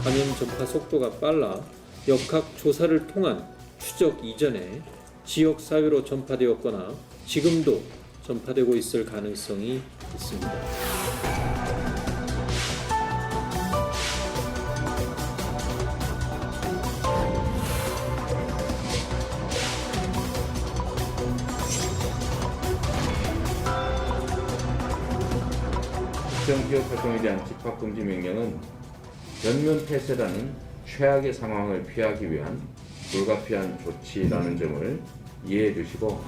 감염 전파 속도가 빨라 역학조사를 통한 추적 이전에 지역사회로 전파되었거나 지금도 전파되고 있을 가능성이 있습니다. 특정 기업 활동에 대한 집합금지 명령은 전면 폐쇄라는 최악의 상황을 피하기 위한 불가피한 조치라는 점을 이해해 주시고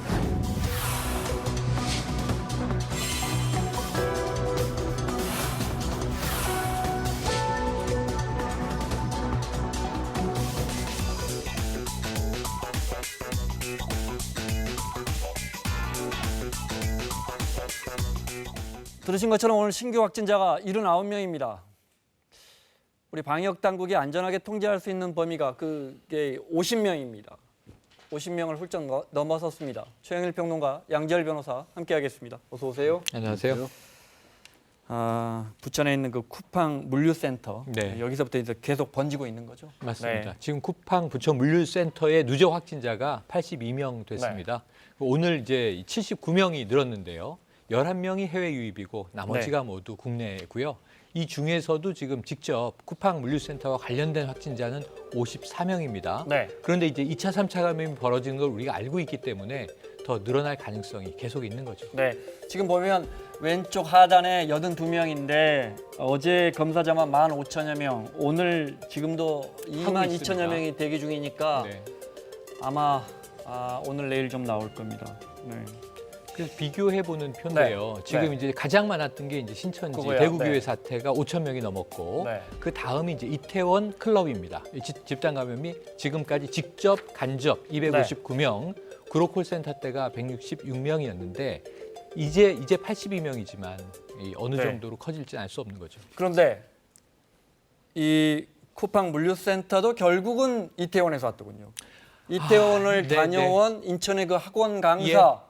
들으신 것처럼 오늘 신규 확진자가 79명입니다. 우리 방역당국이 안전하게 통제할 수 있는 범위가 그게 50명입니다. 50명을 훌쩍 넘어섰습니다. 최영일 평론가, 양지열 변호사 함께하겠습니다. 어서 오세요. 안녕하세요. 부천에 있는 그 쿠팡 물류센터, 네. 여기서부터 이제 계속 번지고 있는 거죠? 맞습니다. 네. 지금 쿠팡 부천 물류센터의 누적 확진자가 82명 됐습니다. 오늘 이제 79명이 늘었는데요. 11명이 해외 유입이고 나머지가 모두 국내고요. 이 중에서도 지금 직접 쿠팡 물류센터와 관련된 확진자는 54명입니다. 네. 그런데 이제 2차, 3차 감염이 벌어지는 걸 우리가 알고 있기 때문에 더 늘어날 가능성이 계속 있는 거죠. 네. 지금 보면 왼쪽 하단에 82명인데 어제 검사자만 15,000여 명, 오늘 지금도 22,000여 명이 대기 중이니까 네. 아마 오늘 내일 좀 나올 겁니다. 네. 그래서 비교해보는 편인데요. 지금 네. 이제 가장 많았던 게 이제 신천지 그거야. 대구교회 네. 사태가 5,000명이 넘었고 네. 그 다음이 이제 이태원 클럽입니다. 집단 감염이 지금까지 직접 간접 259명, 구로콜센터 때가 166명이었는데 이제 82명이지만 어느 네. 정도로 커질지는 알 수 없는 거죠. 그런데 이 쿠팡 물류센터도 결국은 이태원에서 왔더군요. 이태원을 네, 다녀온 인천의 그 학원 강사에서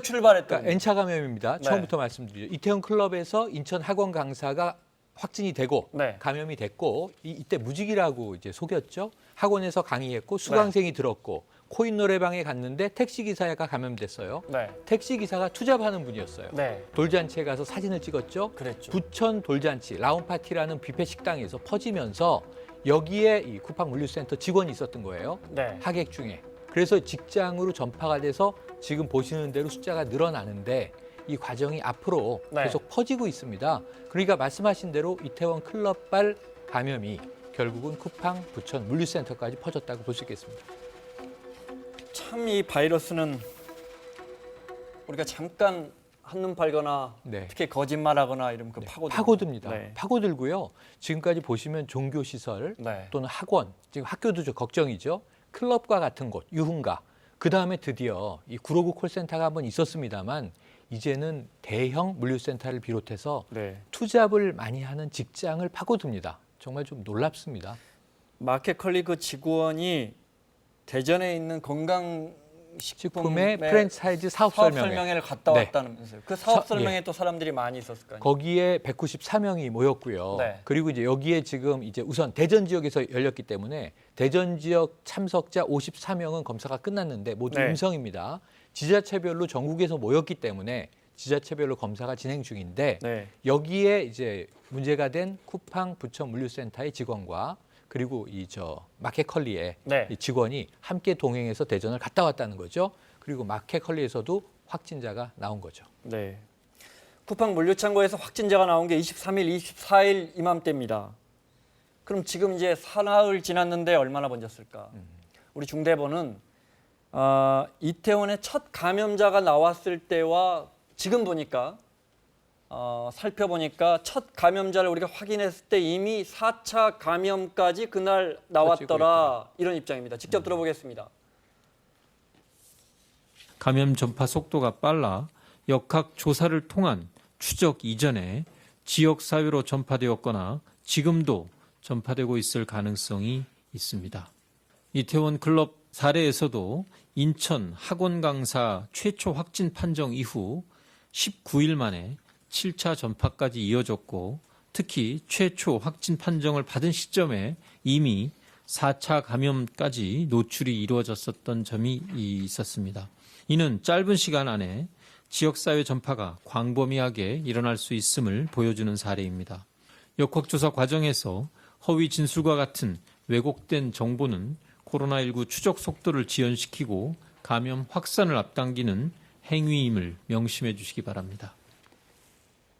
출발했던. 그러니까 N차 감염입니다. 네. 처음부터 말씀드리죠. 이태원 클럽에서 인천 학원 강사가 확진이 되고 네. 감염이 됐고 이때 무직이라고 이제 속였죠. 학원에서 강의했고 수강생이 들었고 코인 노래방에 갔는데 택시 기사가 감염됐어요. 네. 택시 기사가 투잡하는 분이었어요. 네. 돌잔치에 가서 사진을 찍었죠. 그랬죠. 부천 돌잔치 라운파티라는 뷔페 식당에서 퍼지면서 여기에 이 쿠팡 물류센터 직원이 있었던 거예요. 네. 하객 중에. 그래서 직장으로 전파가 돼서 지금 보시는 대로 숫자가 늘어나는데 이 과정이 앞으로 네. 계속 퍼지고 있습니다. 그러니까 말씀하신 대로 이태원 클럽발 감염이 결국은 쿠팡 부천 물류센터까지 퍼졌다고 볼 수 있겠습니다. 참 이 바이러스는 우리가 잠깐 한눈 팔거나 네. 특히 거짓말하거나 이러면 파고듭니다. 네. 파고들고요. 지금까지 보시면 종교시설 네. 또는 학원, 지금 학교도 좀 걱정이죠. 클럽과 같은 곳, 유흥가. 그다음에 드디어 이 구로구 콜센터가 한번 있었습니다만 이제는 대형 물류센터를 비롯해서 네. 투잡을 많이 하는 직장을 파고듭니다. 정말 좀 놀랍습니다. 마켓컬리 그 직원이 대전에 있는 식품의 프랜차이즈 사업 설명회. 를 갔다 네. 왔다면서요. 그 사업 설명회 예. 또 사람들이 많이 있었을 거 아니에요. 거기에 194명이 모였고요. 네. 그리고 이제 여기에 지금 이제 우선 대전 지역에서 열렸기 때문에 대전 지역 참석자 54명은 검사가 끝났는데 모두 네. 음성입니다. 지자체별로 전국에서 모였기 때문에 지자체별로 검사가 진행 중인데 네. 여기에 이제 문제가 된 쿠팡 부천 물류센터의 직원과 그리고 마켓컬리의 네. 이 직원이 함께 동행해서 대전을 갔다 왔다는 거죠. 그리고 마켓컬리에서도 확진자가 나온 거죠. 네. 쿠팡 물류창고에서 확진자가 나온 게 23일, 24일 이맘때입니다. 그럼 지금 이제 사나흘 지났는데 얼마나 번졌을까? 우리 중대본은 이태원에 첫 감염자가 나왔을 때와 지금 보니까 살펴보니까 첫 감염자를 우리가 확인했을 때 이미 4차 감염까지 그날 나왔더라, 이런 입장입니다. 직접 들어보겠습니다. 감염 전파 속도가 빨라 역학조사를 통한 추적 이전에 지역사회로 전파되었거나 지금도 전파되고 있을 가능성이 있습니다. 이태원 클럽 사례에서도 인천 학원 강사 최초 확진 판정 이후 19일 만에 7차 전파까지 이어졌고 특히 최초 확진 판정을 받은 시점에 이미 4차 감염까지 노출이 이루어졌었던 점이 있었습니다. 이는 짧은 시간 안에 지역사회 전파가 광범위하게 일어날 수 있음을 보여주는 사례입니다. 역학조사 과정에서 허위 진술과 같은 왜곡된 정보는 코로나19 추적 속도를 지연시키고 감염 확산을 앞당기는 행위임을 명심해 주시기 바랍니다.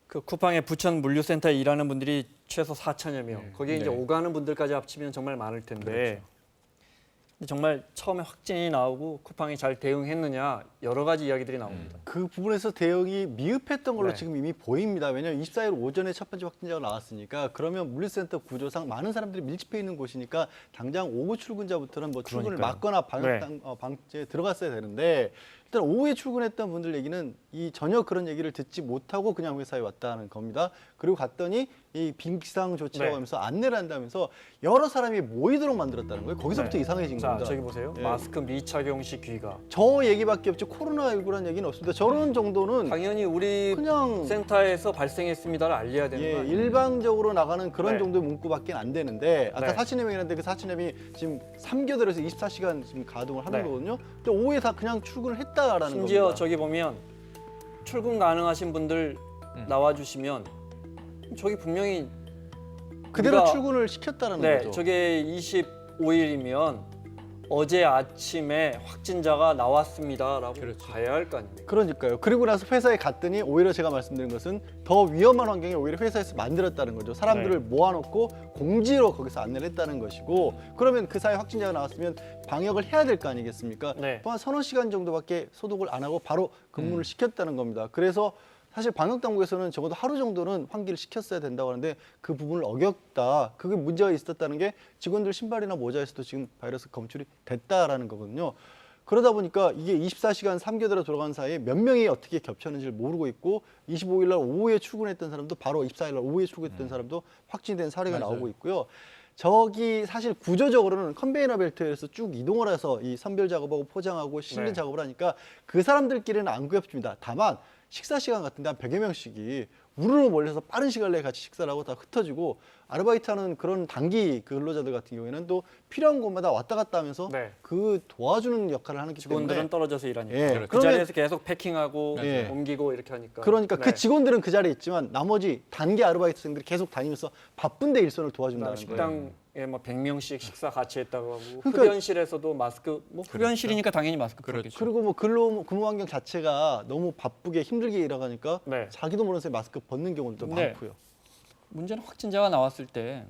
그 쿠팡의 부천 물류센터에 일하는 분들이 최소 4천여 명. 거기에 이제 네. 오가는 분들까지 합치면 정말 많을 텐데. 그렇죠. 근데 정말 처음에 확진이 나오고 쿠팡이 잘 대응했느냐 여러 가지 이야기들이 나옵니다. 그 부분에서 대응이 미흡했던 걸로 네. 지금 이미 보입니다. 왜냐하면 24일 오전에 첫 번째 확진자가 나왔으니까 그러면 물류센터 구조상 많은 사람들이 밀집해 있는 곳이니까 당장 오후 출근자부터는 뭐 출근을 그러니까요. 막거나 방제에 들어갔어야 되는데 일단 오후에 출근했던 분들 얘기는 전혀 그런 얘기를 듣지 못하고 그냥 회사에 왔다는 겁니다. 그리고 갔더니 이 비상 조치라고 네. 하면서 안내를 한다면서 여러 사람이 모이도록 만들었다는 거예요. 거기서부터 네. 이상해진 자, 겁니다. 저기 보세요. 예. 마스크 미착용 시 귀가. 저 얘기밖에 없지 코로나19라는 얘기는 없습니다. 저런 정도는 당연히 우리 그냥 센터에서 발생했습니다를 알려야 되는 예, 거 아니에요? 일방적으로 나가는 그런 네. 정도의 문구밖에 안 되는데 아까 네. 4천 명이라는데 그 4천 명이 지금 3교대로에서 24시간 지금 가동을 하는 네. 거거든요. 근데 오후에 다 그냥 출근을 했다라는 심지어 겁니다. 저기 보면 출근 가능하신 분들 나와주시면 저기 분명히 그대로 우리가- 출근을 시켰다라는 네, 거죠. 저게 25일이면 어제 아침에 확진자가 나왔습니다라고 그렇죠. 가야 할 거 아닙니까? 그러니까요. 그리고 나서 회사에 갔더니 오히려 제가 말씀드린 것은 더 위험한 환경을 오히려 회사에서 만들었다는 거죠. 사람들을 네. 모아놓고 공지로 거기서 안내를 했다는 것이고 그러면 그 사이에 확진자가 나왔으면 방역을 해야 될 거 아니겠습니까? 네. 또한 서너 시간 정도밖에 소독을 안 하고 바로 근무를 시켰다는 겁니다. 그래서 사실 방역당국에서는 적어도 하루 정도는 환기를 시켰어야 된다고 하는데 그 부분을 어겼다. 그게 문제가 있었다는 게 직원들 신발이나 모자에서도 지금 바이러스 검출이 됐다라는 거거든요. 그러다 보니까 이게 24시간 3교대로 돌아간 사이에 몇 명이 어떻게 겹쳤는지를 모르고 있고 25일 날 오후에 출근했던 사람도 바로 24일 날 오후에 출근했던 사람도 확진된 사례가 맞아요. 나오고 있고요. 저기 사실 구조적으로는 컨베이너 벨트에서 쭉 이동을 해서 이 선별 작업하고 포장하고 싣는 네. 작업을 하니까 그 사람들끼리는 안 구엽집니다. 다만 식사 시간 같은데 한 100여 명씩이 우르르 몰려서 빠른 시간 내에 같이 식사를 하고 다 흩어지고 아르바이트하는 그런 단기 근로자들 같은 경우에는 또 필요한 곳마다 왔다 갔다 하면서 네. 그 도와주는 역할을 하기 직원들은 때문에 떨어져서 일하니까 예, 그 그러면- 자리에서 계속 패킹하고 예. 옮기고 이렇게 하니까 그러니까 네. 그 직원들은 그 자리에 있지만 나머지 단기 아르바이트생들이 계속 다니면서 바쁜데 일선을 도와준다는 거예요. 식당에 뭐 100명씩 식사 같이 했다고 하고 그러니까- 흡연실에서도 마스크 뭐 흡연실이니까 당연히 마스크 그렇죠. 풀겠죠. 그리고 뭐 근무 환경 자체가 너무 바쁘게 힘들게 일어가니까 네. 자기도 모르는 사이에 마스크 벗는 경우도 네. 많고요. 문제는 확진자가 나왔을 때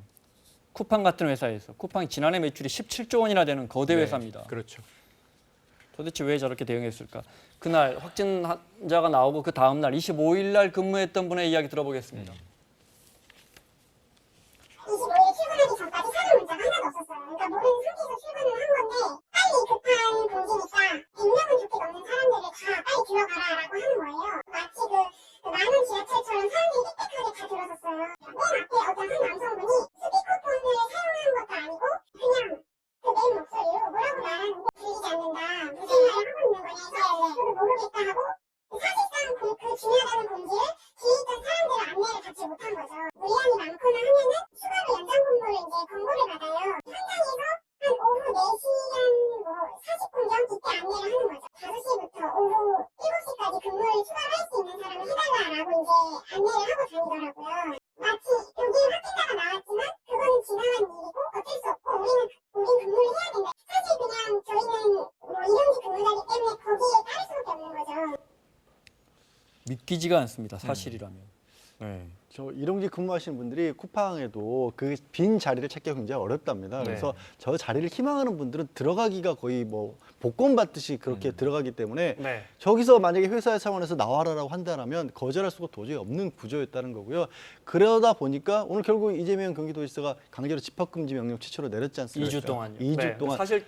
쿠팡 같은 회사에서 쿠팡이 지난해 매출이 17조 원이나 되는 거대 네, 회사입니다. 그렇죠. 도대체 왜 저렇게 대응했을까? 그날 확진자가 나오고 그 다음 날 25일 날 근무했던 분의 이야기 들어보겠습니다. 25일에 출근하기 전까지 사는 문자가 하나도 없었어요. 그러니까 모든 상태에서 출근을 한 건데 빨리 급한 공지니까 100명은 좋게 넘는 사람들을 다 빨리 들어가라라고 하는 거예요. 마치 그 많은 지하철처럼 사람들이 빽빽하게 다 들어섰어요. 맨 앞에 어떤 한 남성분이 스피커폰을 사용한 것도 아니고 그냥 그 맨 목소리로 뭐라고 말하는데 들리지 않는다. 무슨 말을 하고 있는 거냐 해서 저도 모르겠다 하고 사실상 그 중요하다는 공지를 뒤에 있던 사람들의 안내를 받지 못한 거죠. 물량이 많거나 하면은 추가로 연장 근무를 이제 권고를 받아요. 현장에서 한 오후 4시간 뭐 40분 전 이때 안내를 하는 거죠. 5시부터 오후 7시까지 근무를 추가로 할 수 있는 사람을 해달라라고 이제 안내를 하고 다니더라고요. 마치 여기 확진자가 나왔지만 그거는 지나간 일이고 어쩔 수 없고 우린 근무를 해야 된다. 사실 그냥 저희는 뭐 일용직 근무자이기 때문에 거기에 따를 수밖에 없는 거죠. 믿기지가 않습니다. 사실이라면. 네. 저 일용직 근무하시는 분들이 쿠팡에도 그 빈 자리를 찾기가 굉장히 어렵답니다. 네. 그래서 저 자리를 희망하는 분들은 들어가기가 거의 뭐 복권 받듯이 그렇게 들어가기 때문에 네. 저기서 만약에 회사 차원에서 나와라라고 한다면 거절할 수가 도저히 없는 구조였다는 거고요. 그러다 보니까 오늘 결국 이재명 경기도지사가 강제로 집합금지 명령 최초로 내렸지 않습니까? 2주 동안요. 2주 네. 동안. 사실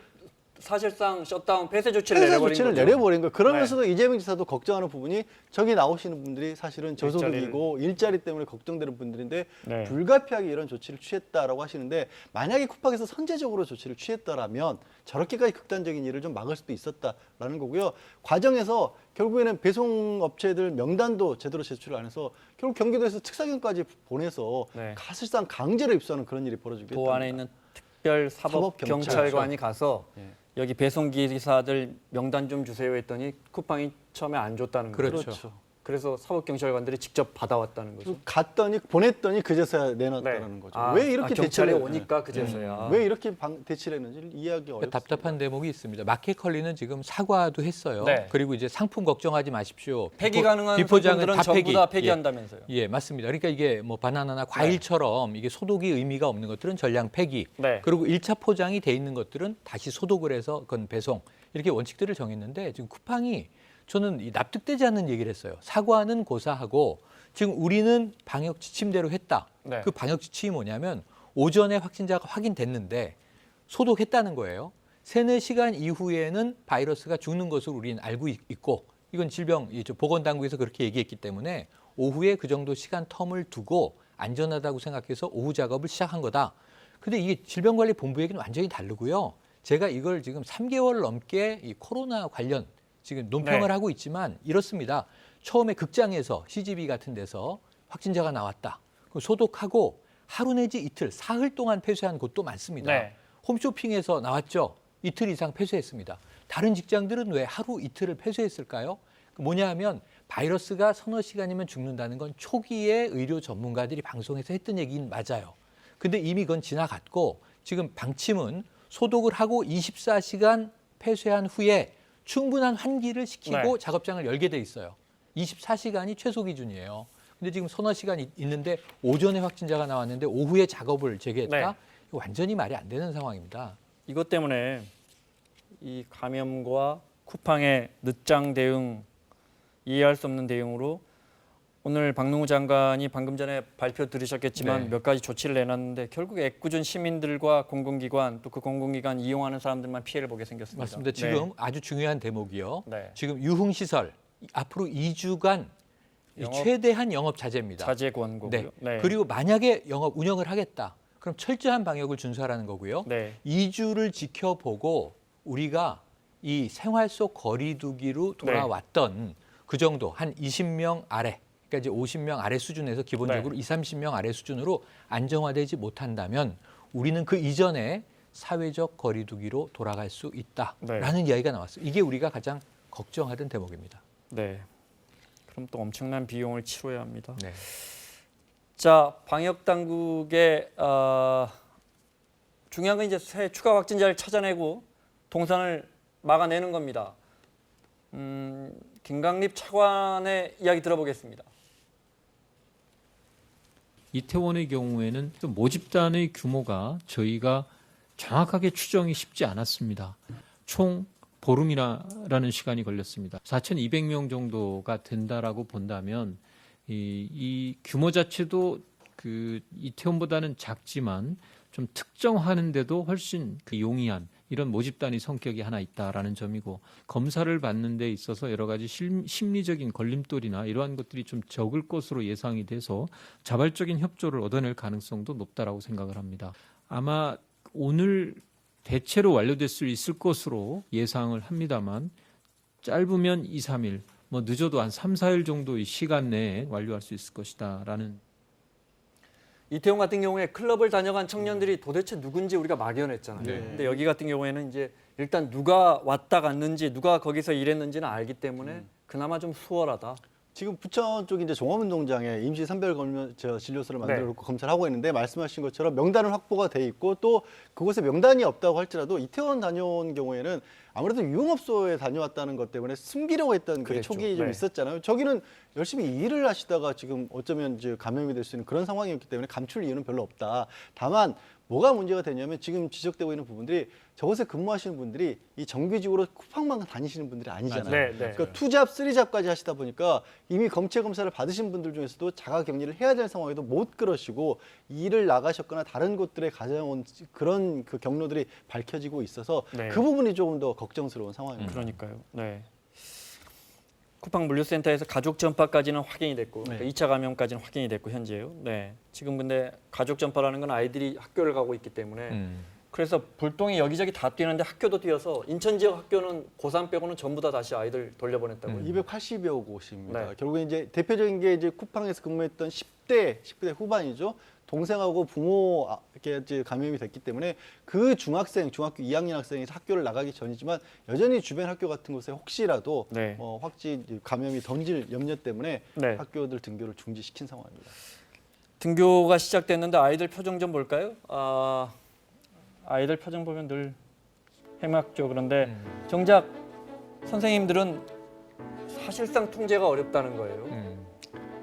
사실상 셧다운 폐쇄 조치를 폐쇄 내려버린 조치를 거죠. 내려버린 거예요. 그러면서도 이재명 지사도 걱정하는 부분이 저기 나오시는 분들이 사실은 저소득이고 일자리 때문에 걱정되는 분들인데 네. 불가피하게 이런 조치를 취했다라고 하시는데 만약에 쿠팡에서 선제적으로 조치를 취했다라면 저렇게까지 극단적인 일을 좀 막을 수도 있었다라는 거고요. 과정에서 결국에는 배송업체들 명단도 제대로 제출 안 해서 결국 경기도에서 특사경까지 보내서 네. 사실상 강제로 입수하는 그런 일이 벌어지게 도 안에 했답니다. 있는 특별 사법 경찰관이 가서 예. 여기 배송 기사들 명단 좀 주세요 했더니 쿠팡이 처음에 안 줬다는 거죠. 그렇죠. 그래서 사법 경찰관들이 직접 받아왔다는 거죠. 갔더니 보냈더니 그제서야 내놨다는 거죠. 왜 이렇게 경찰에 대처를 오니까 그제서야. 왜 이렇게 대치를 했는지 이해하기 그러니까 어렵습니다. 답답한 대목이 있습니다. 마켓컬리는 지금 사과도 했어요. 네. 그리고 이제 상품 걱정하지 마십시오. 폐기 가능한 비포장은 상품들은 다 전부 폐기. 다 폐기한다면서요. 예, 맞습니다. 그러니까 이게 뭐 바나나나 과일처럼 이게 소독이 의미가 없는 것들은 전량 폐기. 네. 그리고 1차 포장이 돼 있는 것들은 다시 소독을 해서 그건 배송. 이렇게 원칙들을 정했는데 지금 쿠팡이 저는 이 납득되지 않는 얘기를 했어요. 사과는 고사하고 지금 우리는 방역 지침대로 했다. 네. 그 방역 지침이 뭐냐면 오전에 확진자가 확인됐는데 소독했다는 거예요. 3-4시간 이후에는 바이러스가 죽는 것으로 우리는 알고 있고 이건 보건당국에서 그렇게 얘기했기 때문에 오후에 그 정도 시간 텀을 두고 안전하다고 생각해서 오후 작업을 시작한 거다. 근데 이게 질병관리본부 얘기는 완전히 다르고요. 제가 이걸 지금 3개월 넘게 이 코로나 관련 지금 논평을 네. 하고 있지만 이렇습니다. 처음에 극장에서 CGV 같은 데서 확진자가 나왔다. 그럼 소독하고 하루 내지 이틀, 사흘 동안 폐쇄한 곳도 많습니다. 네. 홈쇼핑에서 나왔죠. 이틀 이상 폐쇄했습니다. 다른 직장들은 왜 하루 이틀을 폐쇄했을까요? 뭐냐 하면 바이러스가 서너 시간이면 죽는다는 건 초기에 의료 전문가들이 방송에서 했던 얘기는 맞아요. 근데 이미 그건 지나갔고 지금 방침은 소독을 하고 24시간 폐쇄한 후에 충분한 환기를 시키고 네. 작업장을 열게 돼 있어요. 24시간이 최소 기준이에요. 근데 지금 서너 시간 있는데 오전에 확진자가 나왔는데 오후에 작업을 재개했다? 네. 이거 완전히 말이 안 되는 상황입니다. 이것 때문에 이 감염과 쿠팡의 늦장 대응, 이해할 수 없는 대응으로 오늘 박능우 장관이 방금 전에 발표 들으셨겠지만 네. 몇 가지 조치를 내놨는데 결국 애꿎은 시민들과 공공기관 또 그 공공기관 이용하는 사람들만 피해를 보게 생겼습니다. 맞습니다. 지금 아주 중요한 대목이요. 네. 지금 유흥시설 앞으로 2주간 영업 최대한 영업 자제입니다. 자제 권고고요. 네. 그리고 만약에 영업 운영을 하겠다. 그럼 철저한 방역을 준수하라는 거고요. 네. 2주를 지켜보고 우리가 이 생활 속 거리두기로 돌아왔던 그 정도 한 20명 아래, 그러니까 이제 50명 아래 수준에서 기본적으로 20-30명 아래 수준으로 안정화되지 못한다면 우리는 그 이전에 사회적 거리두기로 돌아갈 수 있다라는 이야기가 나왔어요. 이게 우리가 가장 걱정하던 대목입니다. 네. 그럼 또 엄청난 비용을 치러야 합니다. 네. 자, 방역 당국의 중요한 건 이제 새 추가 확진자를 찾아내고 동선을 막아내는 겁니다. 김강립 차관의 이야기 들어보겠습니다. 이태원의 경우에는 좀 모집단의 규모가 저희가 정확하게 추정이 쉽지 않았습니다. 총 보름이라는 시간이 걸렸습니다. 4,200명 정도가 된다라고 본다면 이 규모 자체도 그 이태원보다는 작지만 좀 특정하는데도 훨씬 그 용이한 이런 모집단의 성격이 하나 있다라는 점이고 검사를 받는 데 있어서 여러 가지 심리적인 걸림돌이나 이러한 것들이 좀 적을 것으로 예상이 돼서 자발적인 협조를 얻어낼 가능성도 높다라고 생각을 합니다. 아마 오늘 대체로 완료될 수 있을 것으로 예상을 합니다만 짧으면 2, 3일, 뭐 늦어도 한 3, 4일 정도의 시간 내에 완료할 수 있을 것이다라는. 이태원 같은 경우에 클럽을 다녀간 청년들이 도대체 누군지 우리가 막연했잖아요. 네. 근데 여기 같은 경우에는 이제 일단 누가 왔다 갔는지 누가 거기서 일했는지는 알기 때문에 그나마 좀 수월하다. 지금 부천 쪽 이제 종합운동장에 임시 선별 진료소를 만들어 놓고 검사를 하고 있는데 말씀하신 것처럼 명단은 확보가 돼 있고 또 그곳에 명단이 없다고 할지라도 이태원 다녀온 경우에는 아무래도 유흥업소에 다녀왔다는 것 때문에 숨기려고 했던 그 그랬죠. 촉이 좀 네. 있었잖아요. 저기는 열심히 일을 하시다가 지금 어쩌면 이제 감염이 될 수 있는 그런 상황이었기 때문에 감출 이유는 별로 없다. 다만 뭐가 문제가 되냐면 지금 지적되고 있는 부분들이 저곳에 근무하시는 분들이 이 정규직으로 쿠팡만 다니시는 분들이 아니잖아요. 네, 네. 그러니까 투잡, 쓰리잡까지 하시다 보니까 이미 검체 검사를 받으신 분들 중에서도 자가 격리를 해야 될 상황에도 못 그러시고 일을 나가셨거나 다른 곳들에 가져온 그런 그 경로들이 밝혀지고 있어서 네. 그 부분이 조금 더 걱정스러운 상황입니다. 그러니까요. 네. 쿠팡 물류센터에서 가족 전파까지는 확인이 됐고 네. 그러니까 2차 감염까지는 확인이 됐고 현재요. 네. 지금 근데 가족 전파라는 건 아이들이 학교를 가고 있기 때문에 그래서 불똥이 여기저기 다 뛰는데 학교도 뛰어서 인천 지역 학교는 고3 빼고는 전부 다 다시 아이들 돌려보냈다고요. 280여 곳입니다. 네. 결국에 이제 대표적인 게 이제 쿠팡에서 근무했던 10대 후반이죠. 동생하고 부모에게 이제 감염이 됐기 때문에 그 중학교 2학년 학생이 학교를 나가기 전이지만 여전히 주변 학교 같은 곳에 혹시라도 네. 확진 감염이 던질 염려 때문에 네. 학교들 등교를 중지시킨 상황입니다. 등교가 시작됐는데 아이들 표정 좀 볼까요? 아이들 표정 보면 늘 해맑죠. 그런데 정작 선생님들은 사실상 통제가 어렵다는 거예요.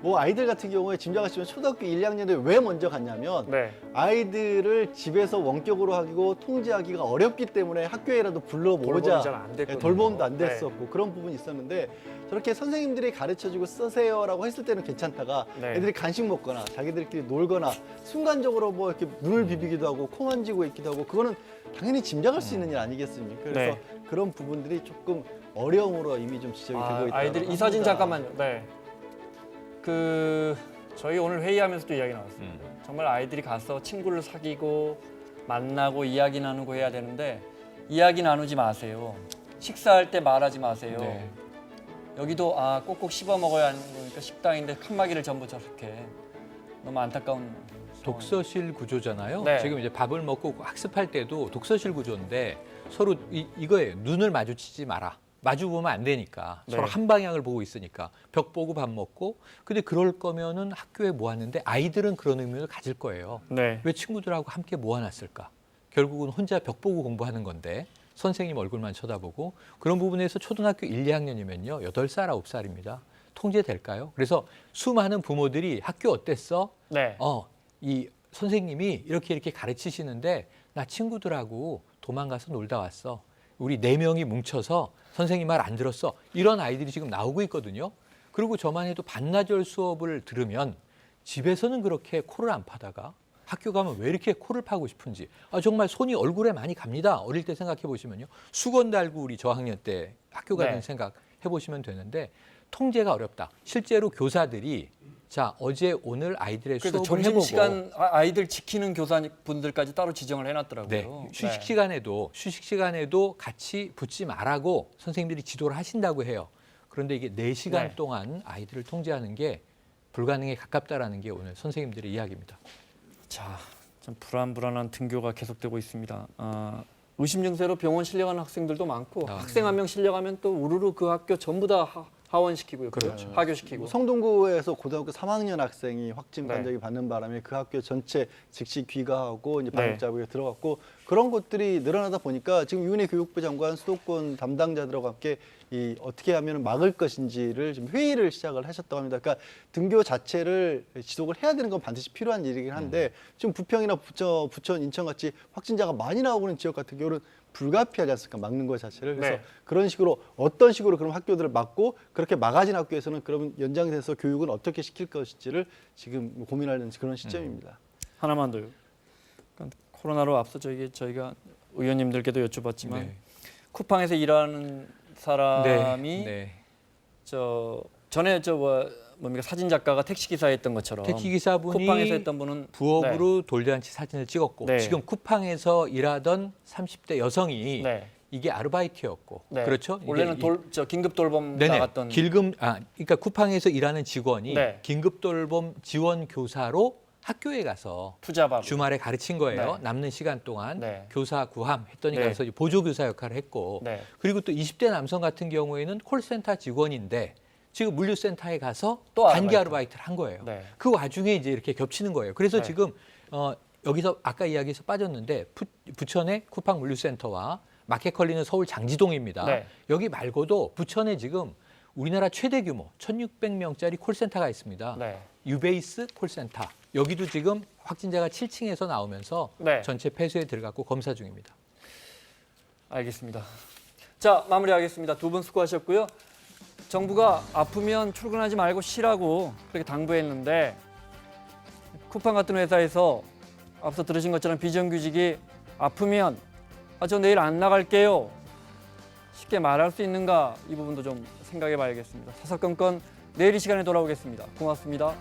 뭐 아이들 같은 경우에 짐작하시면 초등학교 1, 2학년에 왜 먼저 갔냐면 네. 아이들을 집에서 원격으로 하고 통제하기가 어렵기 때문에 학교에라도 돌봄이 불러보자. 잘안 됐거든요. 돌봄도 안 네. 됐었고 그런 부분이 있었는데 저렇게 선생님들이 가르쳐주고 쓰세요라고 했을 때는 괜찮다가 네. 애들이 간식 먹거나 자기들끼리 놀거나 순간적으로 뭐 이렇게 눈을 비비기도 하고 코 만지고 있기도 하고 그거는 당연히 짐작할 수 있는 일 아니겠습니까? 그래서 네. 그런 부분들이 조금 어려움으로 이미 좀 지적이 되고 있다. 아이들 이 사진 잠깐만요. 네. 저희 오늘 회의하면서도 이야기 나왔어요. 정말 아이들이 가서 친구를 사귀고 만나고 이야기 나누고 해야 되는데 이야기 나누지 마세요. 식사할 때 말하지 마세요. 네. 여기도 꼭꼭 씹어 먹어야 하는 거니까 식당인데 칸막이를 전부 저렇게 너무 안타까운 독서실 구조잖아요. 네. 지금 이제 밥을 먹고 학습할 때도 독서실 구조인데 서로 이거예요. 눈을 마주치지 마라. 마주 보면 안 되니까 네. 서로 한 방향을 보고 있으니까 벽 보고 밥 먹고 근데 그럴 거면은 학교에 모았는데 아이들은 그런 의미를 가질 거예요. 네. 왜 친구들하고 함께 모아놨을까? 결국은 혼자 벽 보고 공부하는 건데 선생님 얼굴만 쳐다보고 그런 부분에서 초등학교 1, 2학년이면요 8살, 9살입니다. 통제될까요? 그래서 수많은 부모들이 학교 어땠어? 네. 이 선생님이 이렇게 가르치시는데 나 친구들하고 도망가서 놀다 왔어. 우리 4명이 뭉쳐서 선생님 말 안 들었어. 이런 아이들이 지금 나오고 있거든요. 그리고 저만 해도 반나절 수업을 들으면 집에서는 그렇게 코를 안 파다가 학교 가면 왜 이렇게 코를 파고 싶은지 정말 손이 얼굴에 많이 갑니다. 어릴 때 생각해 보시면요. 수건 달고 우리 저학년 때 학교 가는 네. 생각 해보시면 되는데 통제가 어렵다. 실제로 교사들이 자 어제 오늘 아이들의 그래서 수업을 해보고 점심시간 아이들 지키는 교사분들까지 따로 지정을 해놨더라고요. 네, 휴식 시간에도 같이 붙지 말라고 선생님들이 지도를 하신다고 해요. 그런데 이게 4시간 네. 동안 아이들을 통제하는 게 불가능에 가깝다라는 게 오늘 선생님들의 이야기입니다. 자, 좀 불안한 등교가 계속되고 있습니다. 의심 증세로 병원 실려가는 학생들도 많고 학생 한 명 실려가면 또 우르르 그 학교 전부 다 하원시키고요. 그렇죠. 하교시키고. 성동구에서 고등학교 3학년 학생이 확진 네. 판정이 받는 바람에 그 학교 전체 즉시 귀가하고 이제 네. 방역자부에 들어갔고 그런 것들이 늘어나다 보니까 지금 유은혜 교육부 장관 수도권 담당자들하고 함께 이 어떻게 하면 막을 것인지를 지금 회의를 시작을 하셨다고 합니다. 그러니까 등교 자체를 지속을 해야 되는 건 반드시 필요한 일이긴 한데 지금 부평이나 부천, 인천 같이 확진자가 많이 나오고 있는 지역 같은 경우는 불가피하지 않습니까? 막는 것 자체를. 그래서 네. 그런 식으로 어떤 식으로 그럼 학교들을 막고 그렇게 막아진 학교에서는 그러면 연장이 돼서 교육은 어떻게 시킬 것인지를 지금 고민하는 그런 시점입니다. 하나만 더요. 그러니까 코로나로 앞서 저희가 의원님들께도 여쭤봤지만 네. 쿠팡에서 일하는 사람이 네. 전에 뭡니까 사진 작가가 택시 기사였던 것처럼 택시 기사분이 쿠팡에서 했던 분은 부업으로 돌잔치 사진을 찍었고 네. 지금 쿠팡에서 일하던 30대 여성이 네. 이게 아르바이트였고 네. 그렇죠? 원래는 긴급 돌봄 네네. 나갔던 그러니까 쿠팡에서 일하는 직원이 네. 긴급 돌봄 지원 교사로 학교에 가서 투잡하고 주말에 가르친 거예요. 네. 남는 시간 동안 네. 교사 구함 했더니 네. 가서 보조 교사 역할을 했고 네. 그리고 또 20대 남성 같은 경우에는 콜센터 직원인데 지금 물류센터에 가서 또 단기 아르바이트. 아르바이트를 한 거예요. 네. 그 와중에 이제 이렇게 겹치는 거예요. 그래서 네. 지금 여기서 아까 이야기에서 빠졌는데 부천의 쿠팡 물류센터와 마켓컬리는 서울 장지동입니다. 네. 여기 말고도 부천에 지금 우리나라 최대 규모 1,600명짜리 콜센터가 있습니다. 네. 유베이스 콜센터. 여기도 지금 확진자가 7층에서 나오면서 네. 전체 폐쇄에 들어갔고 검사 중입니다. 알겠습니다. 자, 마무리하겠습니다. 두 분 수고하셨고요. 정부가 아프면 출근하지 말고 쉬라고 그렇게 당부했는데 쿠팡 같은 회사에서 앞서 들으신 것처럼 비정규직이 아프면 저 내일 안 나갈게요. 쉽게 말할 수 있는가 이 부분도 좀 생각해 봐야겠습니다. 사사건건 내일 이 시간에 돌아오겠습니다. 고맙습니다.